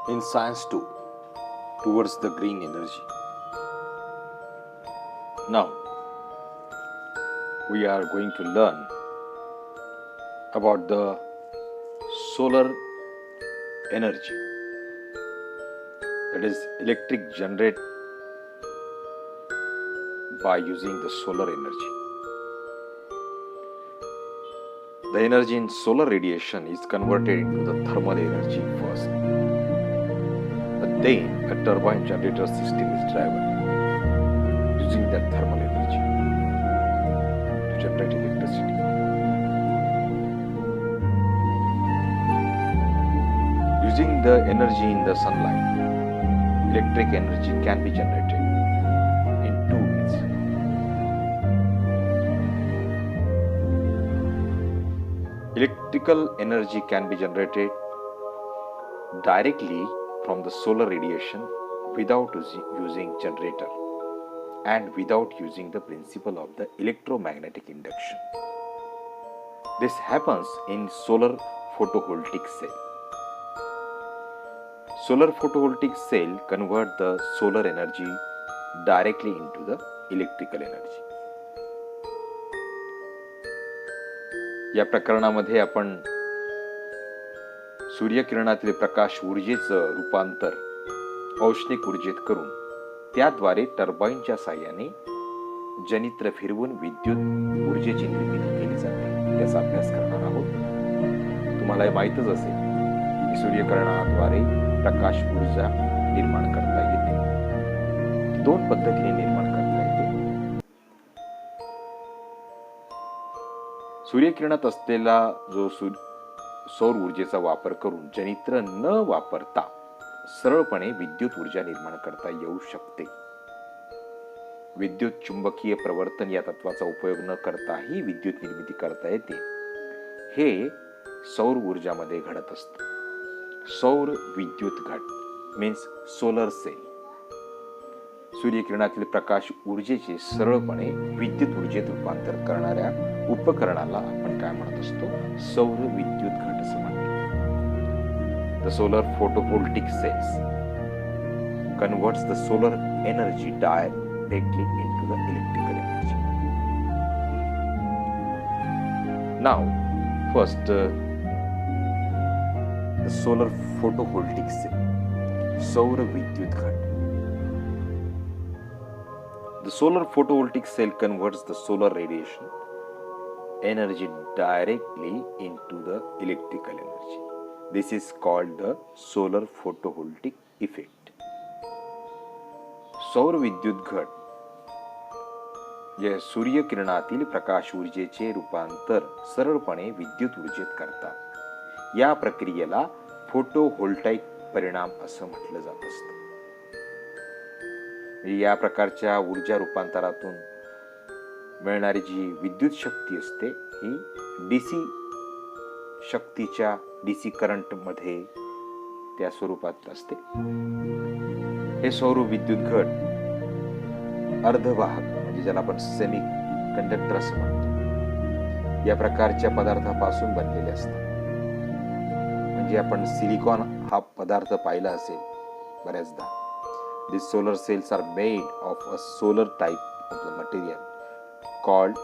in science too, towards the green energy. Now, we are going to learn about the solar energy, that is electric generate by using the solar energy. The energy in solar radiation is converted into the thermal energy first. But then a turbine generator system is driven using that thermal energy to generate electricity. Using the energy in the sunlight, electric energy can be generated in two ways. Electrical energy can be generated directly from the solar radiation without using generator and without using the principle of the electromagnetic induction. This happens in solar photovoltaic cell. Solar photovoltaic cell convert the solar energy directly into the electrical energy. या प्रकरणामध्ये आपण सूर्यकिरणातील प्रकाश ऊर्जेचं रूपांतर औष्णिक ऊर्जेत करून त्याद्वारे टर्बाईनच्या साहाय्याने जनित्र फिरवून विद्युत ऊर्जेची निर्मिती केली जाते त्याचा अभ्यास करणार आहोत. तुम्हाला माहीतच असेल की सूर्यकिरणाद्वारे प्रकाश ऊर्जा निर्माण करता येते. दोन पद्धतीने निर्माण करता येते. सूर्यकिरणात असलेला जो सौर ऊर्जेचा वापर करून जनित्र न वापरता सरळपणे विद्युत ऊर्जा निर्माण करता येऊ शकते. विद्युत चुंबकीय प्रवर्तन या तत्वाचा उपयोग न करताही विद्युत निर्मिती करता येते. हे सौर ऊर्जामध्ये घडत असतं. सौर विद्युत घट मीन्स सोलर सेल सूर्यकिरणातील प्रकाश ऊर्जेचे सरळपणे विद्युत ऊर्जेत रूपांतर करणाऱ्या उपकरणाला आपण काय म्हणत असतो? सौर विद्युत घट असं म्हणतो. The solar photovoltaic cells converts the solar energy directly into the electrical energy. Now, first, the solar photovoltaic cell, सौर विद्युत घट. The solar photovoltaic cell converts the solar radiation energy directly into the electrical energy. This is called the solar photovoltaic effect. सौर विद्युत घट जे सूर्यकिरणातील प्रकाश ऊर्जेचे रूपांतर सरळपणे विद्युत ऊर्जेत करतात. या प्रक्रियेला फोटोव्होल्टाईक परिणाम असं म्हटलं जात असतं. या प्रकारच्या ऊर्जा रूपांतरातून मिळणारी जी विद्युत शक्ती असते ही डीसी शक्तीच्या डीसी करंट मध्ये त्या स्वरूपात असते. हे सौर विद्युत घट अर्धवाहक म्हणजे ज्याला आपण सेमी कंडक्टर असं म्हणतो या प्रकारच्या पदार्थापासून बनलेले असतात. म्हणजे आपण सिलिकॉन हा पदार्थ पाहिला असेल बऱ्याचदा. These solar cells are made of a solar type of the material called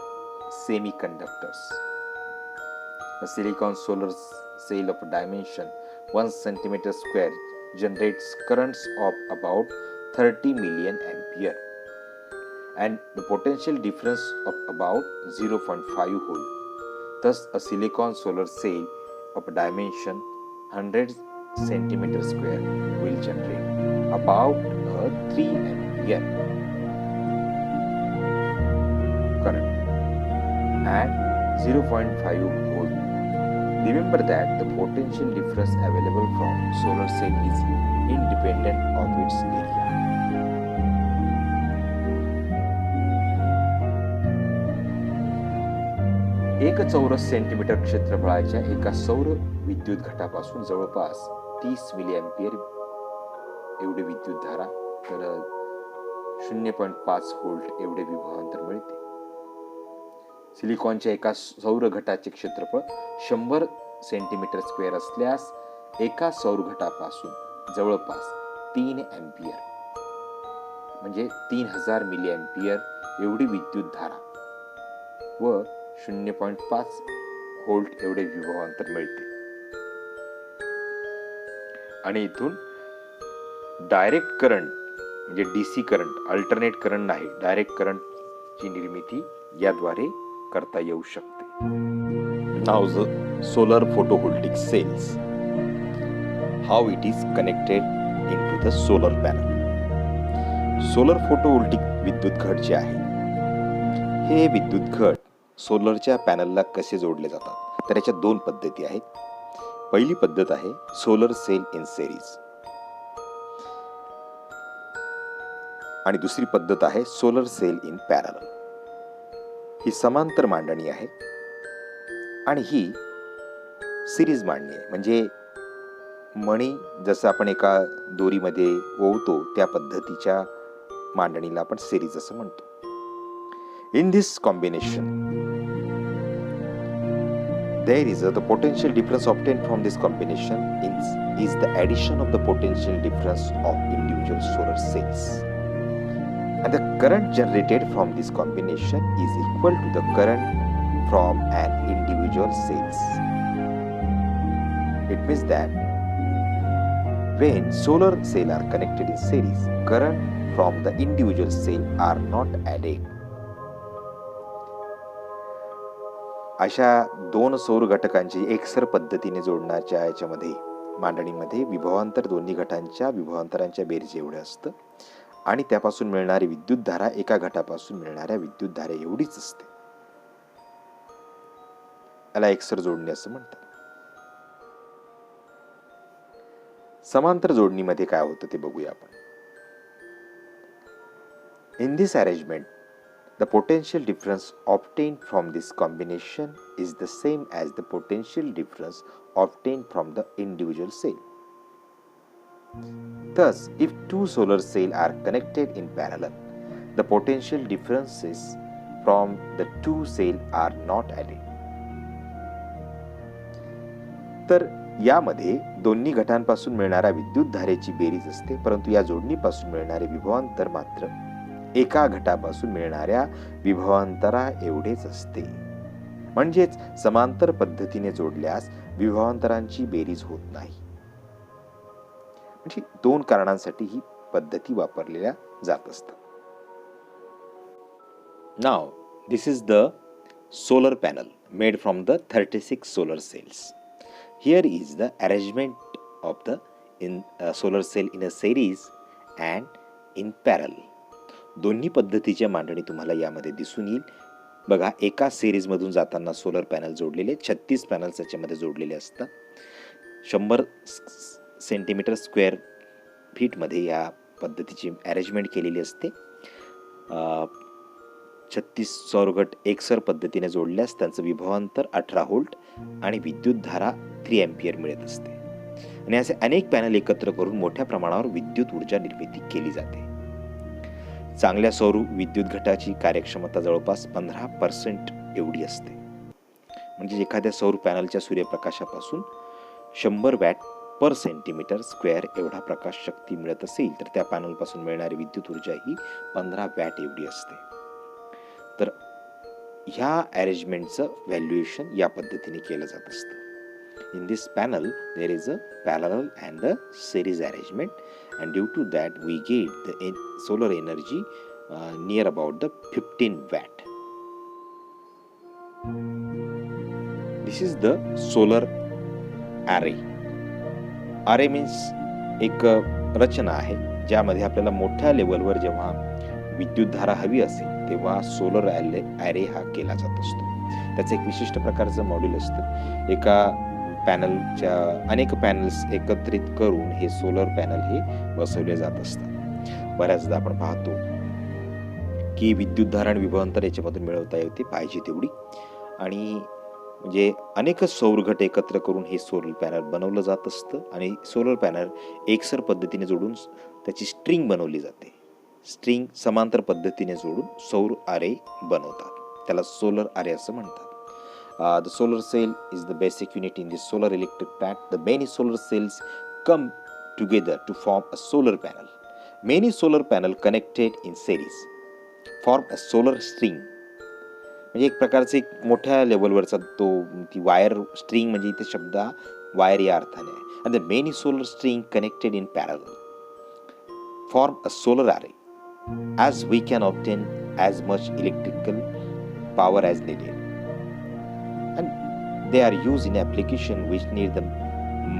semiconductors. A silicon solar cell of dimension 1 centimeter square generates currents of about 30 million ampere and the potential difference of about 0.5 volt. Thus, a silicon solar cell of dimension 100 centimeter square will generate about a 3 ampere current and 0.5 volt. Remember that the potential difference available from solar cell is independent of its area. एक चौरस centimetre क्षेत्रफळाच्या एका सौर विद्युत घटापासून जवळपास 30 milli ampere एवढी विद्युत धारा तर 0.5 व्होल्ट एवढे विभवांतर मिळते. सिलिकॉनच्या एका सौर घटाचे क्षेत्रफळ 100 सेंटीमीटर स्क्वेअर असल्यास एका सौर घटापासून जवळपास 3 अँपियर म्हणजे 3000 मिली अँपियर एवढी विद्युत धारा व 0.5 व्होल्ट एवढे विभवांतर मिळते. आणि इथून डायरेक्ट करंट म्हणजे डीसी करंट, अल्टरनेट करंट नाही, डायरेक्ट करंटची निर्मिती याद्वारे करता येऊ शकते. Now the solar photovoltaic cells, how it is connected into the solar panel. Solar photovoltaic विद्युत घट जे आहे, हे विद्युत घट सोलरच्या पॅनलला कसे जोडले जातात, तर याच्या दोन पद्धती आहेत. पहिली पद्धत आहे सोलर सेल इन सेरीज आणि दुसरी पद्धत आहे सोलर सेल इन पॅरलल. ही समांतर मांडणी आहे आणि ही सिरीज मांडणी आहे. म्हणजे मणी जसं आपण एका दोरीमध्ये ओवतो त्या पद्धतीच्या मांडणीला आपण सिरीज असं म्हणतो. In this combination there is the potential difference obtained from this combination is the addition of the potential difference of individual solar cells, and the current generated from this combination is equal to the current from an individual cells. It means that when solar cells are connected in series, current from the individual cell are not added. अशा दोन सौर घटकांची एकसर पद्धतीने जोडण्याच्या याच्यामध्ये मांडणीमध्ये विभवांतर दोन्ही घटांच्या विभवांतरांच्या बेरीज एवढे असतं आणि त्यापासून मिळणारी विद्युत धारा एका घटापासून मिळणाऱ्या विद्युत धारे एवढीच असते. याला एकसर जोडणी असं म्हणतात. समांतर जोडणीमध्ये काय होतं ते बघूया आपण. In this arrangement the potential difference obtained from this combination is the same as the potential difference obtained from the individual cell. Thus, if two solar cells are connected in parallel, the potential differences from the two cells are not added. तर यामध्ये दोन्ही घटांपासून मिळणाऱ्या विद्युत धारेची बेरीज असते, परंतु या जोडणीपासून मिळणारे विभवांतर मात्र एका घटापासून मिळणाऱ्या विभवांतरा एवढेच असते. म्हणजेच समांतर पद्धतीने जोडल्यास विभवांतरांची बेरीज होत नाही. म्हणजे दोन कारणांसाठी ही पद्धती वापरलेल्या जात असतात. Now this is the solar panel made from the 36 solar cells. Here is the arrangement of the solar cell in a series and in parallel. दोन्ही पद्धतीच्या मांडणी तुम्हाला यामध्ये दिसून येईल. बघा, एका सिरीज मधून जाताना सोलर पॅनल जोडलेले 36 पॅनल्स याच्यामध्ये जोडलेले असतात. 100 सेंटीमीटर स्क्वेअर फीटमध्ये या पद्धतीची अरेंजमेंट केलेली असते. 36 सौरघट एकसर पद्धतीने जोडल्यास त्यांचं विभवांतर 18 व्होल्ट आणि विद्युत धारा 3 अँपियर मिळत असते. आणि असे अनेक पॅनल एकत्र करून मोठ्या प्रमाणावर विद्युत ऊर्जा निर्मिती केली जाते. चांगल्या सौर विद्युत घटाची कार्यक्षमता जवळपास 15% एवढी असते. म्हणजे एखाद्या सौर पॅनलच्या सूर्यप्रकाशापासून 100 वॅट पर सेंटीमीटर स्क्वेअर एवढा प्रकाश शक्ती मिळत असेल तर त्या पॅनलपासून मिळणारी विद्युत ऊर्जा ही 15 वॅट एवढी असते. तर ह्या अरेंजमेंटचं व्हॅल्युएशन या पद्धतीने केलं जात असतं. In this panel there is a parallel and a series arrangement, and due to that we get the solar energy near about the 15 watt. This is the solar array. Array means एक रचना आहे ज्यामध्ये आपल्याला मोठ्या लेवलवर जेव्हा विद्युत धारा हवी असेल तेव्हा सोलर ॲरे हा केला जात असतो. त्याचं एक विशिष्ट प्रकारचं मॉड्यूल असतं. एका पॅनलच्या अनेक पॅनल्स एकत्रित करून हे सोलर पॅनल हे बसवले जात असतात. बऱ्याचदा आपण पाहतो की विद्युत धारा आणि विभवांतर याच्यामधून मिळवता येते पाहिजे तेवढी, आणि म्हणजे अनेक सौर घट एकत्र करून हे सोलर पॅनल बनवलं जात असतं. आणि सोलर पॅनल एकसर पद्धतीने जोडून त्याची स्ट्रिंग बनवली जाते. स्ट्रिंग समांतर पद्धतीने जोडून सौर आरे बनवतात. त्याला सोलर आरे असं म्हणतात. The solar cell is the basic unit in the solar electric pack. The many solar cells come together to form a solar panel. Many solar panel connected in series form a solar string. म्हणजे एक प्रकारचे एक मोठ्या लेवलवरचा तो ती wire string म्हणजे इथे शब्द वायर या अर्थाने आहे. And the many solar string connected in parallel form a solar array as we can obtain as much electrical power as needed. And they are used in application which need the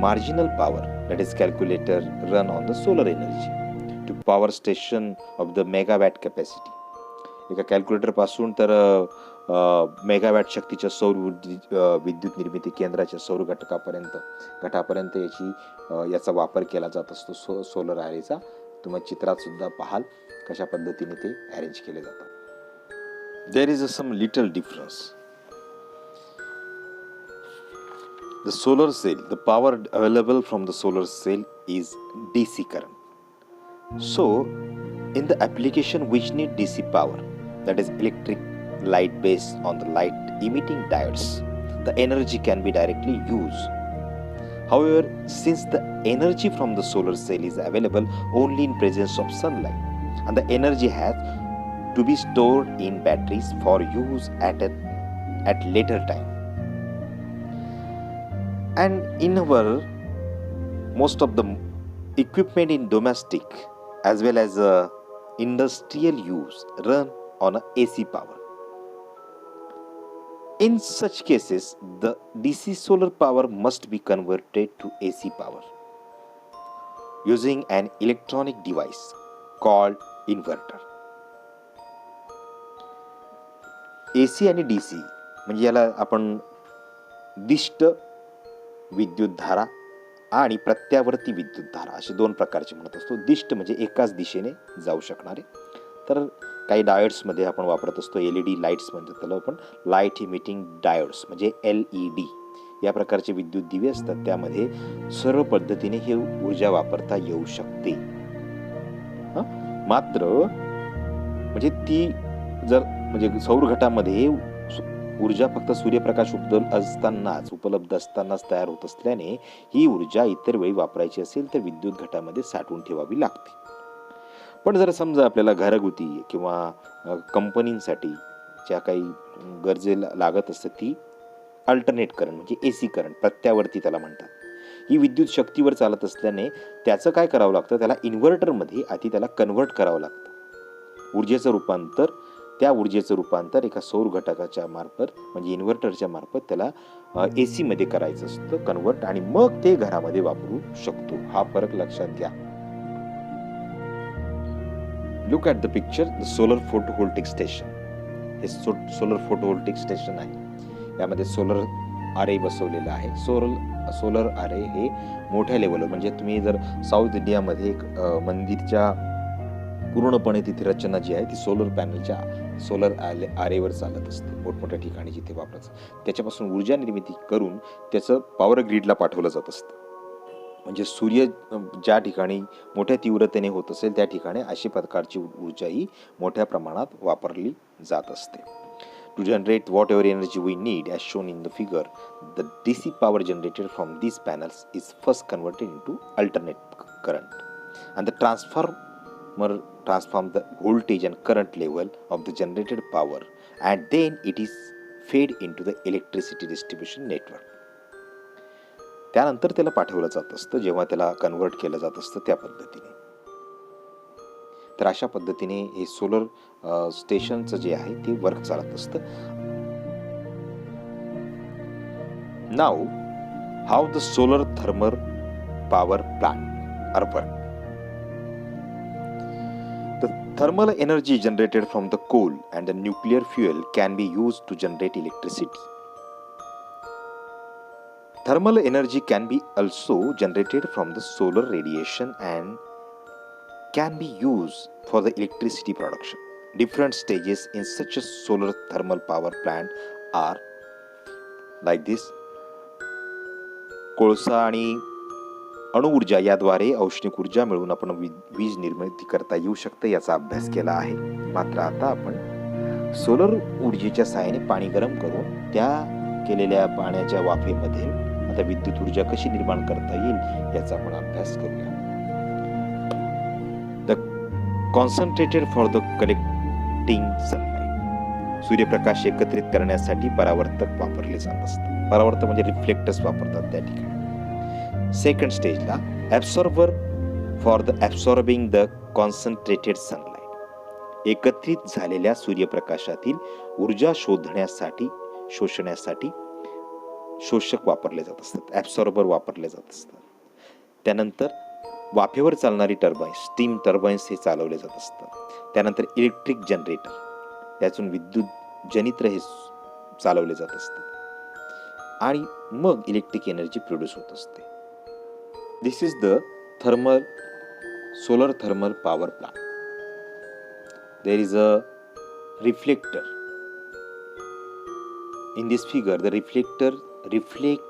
marginal power, that is calculator run on the solar energy to power station of the megawatt capacity. एका calculator पासून तर megawatt शक्तीच्या सौर विद्युत निर्मिती केंद्राच्या सौर घटापर्यंत याचा वापर केला जात असतो सोलर ॲरेचा. तुम्ही चित्रात सुद्धा पाहाल कशा पद्धतीने ते अरेंज केले जातात. There is some little difference. The solar cell, the power available from the solar cell is DC current. So, in the application which need DC power, that is electric light based on the light emitting diodes, the energy can be directly used. However, since the energy from the solar cell is available only in presence of sunlight, and the energy has to be stored in batteries for use at later time. And in our most of the equipment in domestic as well as industrial use run on a AC power. In such cases, the DC solar power must be converted to AC power using an electronic device called inverter. AC आणि DC म्हणजे याला आपण दिष्ट विद्युत धारा आणि प्रत्यावर्ती विद्युत धारा असे दोन प्रकारचे म्हणत असतो. दिष्ट म्हणजे एकाच दिशेने जाऊ शकणारे, तर काही डायोड्समध्ये आपण वापरत असतो LED लाईट्स म्हणतो त्याला आपण, लाईट इमिटिंग डायोड्स म्हणजे LED या प्रकारचे विद्युत दिवे असतात. त्यामध्ये सर्व पद्धतीने हे ऊर्जा वापरता येऊ शकते. मात्र म्हणजे ती जर म्हणजे सौर घटामध्ये ऊर्जा फक्त सूर्यप्रकाश उपलब्ध असतानाच तयार होत असल्याने ही ऊर्जा इतर वेळी वापरायची असेल तर विद्युत घटामध्ये साठवून ठेवावी लागते. पण जर समजा आपल्याला घरगुती किंवा कंपनींसाठी ज्या काही गरजेला लागत असते ती अल्टरनेट करंट म्हणजे AC करंट प्रत्यावर्ती त्याला म्हणतात, ही विद्युत शक्तीवर चालत असल्याने त्याचं काय करावं लागतं, त्याला इन्व्हर्टरमध्ये आधी त्याला कन्व्हर्ट करावं लागतं. ऊर्जेचं रूपांतर एका सौर घटकाच्या मार्फत म्हणजे इन्व्हर्टरच्या मार्फत त्याला AC मध्ये करायचं असतं कन्व्हर्ट, आणि मग ते घरामध्ये वापरू शकतो. हा फरक लक्षात घ्या. Look at the picture, the solar photovoltaic station. हे सोलर फोटोव्होल्टिक स्टेशन आहे. यामध्ये सोलर आरे बसवलेला आहे. सोलर आरे हे मोठ्या लेवलवर म्हणजे तुम्ही जर साऊथ इंडियामध्ये एक मंदिरच्या पूर्णपणे तिथे रचना जी आहे ती सोलर आरेवर चालत असते. मोठमोठ्या ठिकाणी जिथे वापरायचं त्याच्यापासून ऊर्जा निर्मिती करून त्याचं पॉवर ग्रीडला पाठवलं जात असतं. म्हणजे सूर्य ज्या ठिकाणी मोठ्या तीव्रतेने होत असेल त्या ठिकाणी अशी प्रकारची ऊर्जा ही मोठ्या प्रमाणात वापरली जात असते. To generate whatever energy we need as shown in the figure, the DC power generated from these panels is first converted into alternate current, and the transform the voltage and current level of the generated power, and then it is fed into the electricity distribution network. त्यानंतर त्याला पाठवलं जात असतं जेव्हा त्याला convert केलं जात असतं त्या पद्धतीने. तर अशा पद्धतीने हे सोलर स्टेशनचं जे आहे ते वर्क चालत असतं. Now how the solar thermal power plant are work. The thermal energy generated from the coal and the nuclear fuel can be used to generate electricity. Thermal energy can be also generated from the solar radiation and can be used for the electricity production. Different stages in such a solar thermal power plant are like this. कोळसा आणि अणुऊर्जा याद्वारे औष्णिक ऊर्जा मिळवून आपण वीज निर्मिती करता येऊ शकते याचा अभ्यास केला आहे. मात्र आता आपण सोलर ऊर्जेच्या सहाय्याने पाणी गरम करून त्या केलेल्या पाण्याच्या वाफेमध्ये आता विद्युत ऊर्जा कशी निर्माण करता येईल याचा आपण अभ्यास करूया. concentrated for the collecting sunlight. सूर्यप्रकाश एकत्रित करण्यासाठी परावर्तक वापरले जात असतात. परावर्तक म्हणजे रिफ्लेक्टर्स वापरतात त्या ठिकाणी. सेकंड स्टेजला absorber for the absorbing the concentrated sunlight. एकत्रित झालेल्या सूर्यप्रकाशातील ऊर्जा शोषण्यासाठी शोषक वापरले जात असतात, ॲब्सॉर्बर वापरले जात असतात. त्यानंतर वाफेवर चालणारी टर्बाईन्स, स्टीम टर्बाईन्स हे चालवले जात असतात. त्यानंतर इलेक्ट्रिक जनरेटर, त्यातून विद्युत जनित्र हे चालवले जात असतात आणि मग इलेक्ट्रिक एनर्जी प्रोड्यूस होत असते. This is the solar thermal power plant. There is a reflector. In this figure, the reflector reflect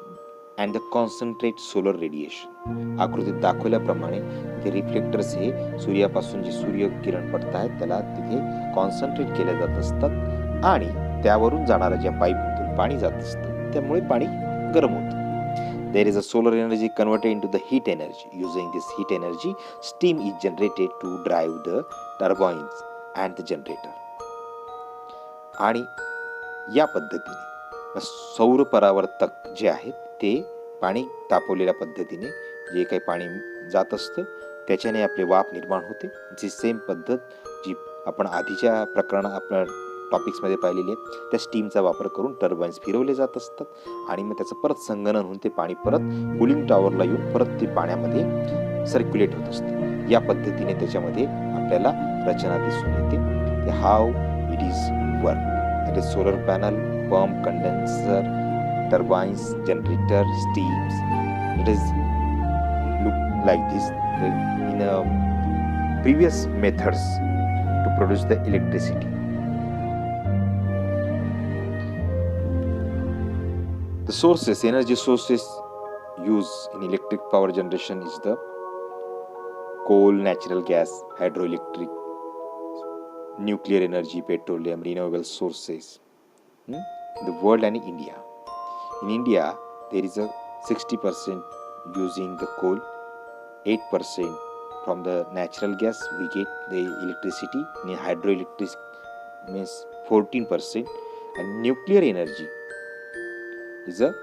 and the concentrate solar radiation. आकृतीत दाखवल्याप्रमाणे ते रिफ्लेक्टर्स हे सूर्यापासून जे सूर्य किरण पडतात त्याला तिथे कॉन्सन्ट्रेट केले जात असतात आणि त्यावरून जाणाऱ्या ज्या पाईपमधून पाणी जात असतं त्यामुळे पाणी गरम होतं. There is a solar energy converted into the heat energy. Using this heat energy, steam is generated to drive the turbines and the generator. आणि या पद्धतीने सौर परावर्तक जे आहेत ते पाणी तापवलेल्या पद्धतीने जे काही पाणी जात असतं त्याच्याने आपले वाफ निर्माण होते. जी सेम पद्धत जी आपण आधीच्या आपल्या टॉपिक्समध्ये पाहिलेली आहे त्या स्टीमचा वापर करून टर्बाईन्स फिरवले जात असतात आणि मग त्याचं परत संगणन होऊन ते पाणी परत कूलिंग टॉवरला येऊन परत ते पाण्यामध्ये सर्क्युलेट होत असते. या पद्धतीने त्याच्यामध्ये आपल्याला रचना दिसून येते. How it is work. That is solar panel, pump, condenser, turbines, generator, steams. It is look like this in previous methods to produce the electricity. The energy sources used in electric power generation is the coal, natural gas, hydroelectric, nuclear energy, petroleum, renewable sources. The world and India. In India, there is a 60% using the coal, 8% from the natural gas we get the electricity. In hydroelectric means 14%, and nuclear energy is a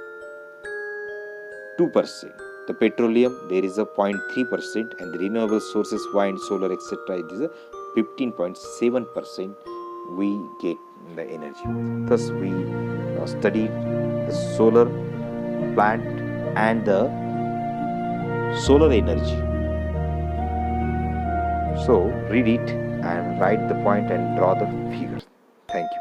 2%. The petroleum there is a 0.3%, and the renewable sources, wind, solar, etc. it is a 15.7% we get the energy. Thus we studied the solar plant and the solar energy. So read it and write the point and draw the figures. Thank you.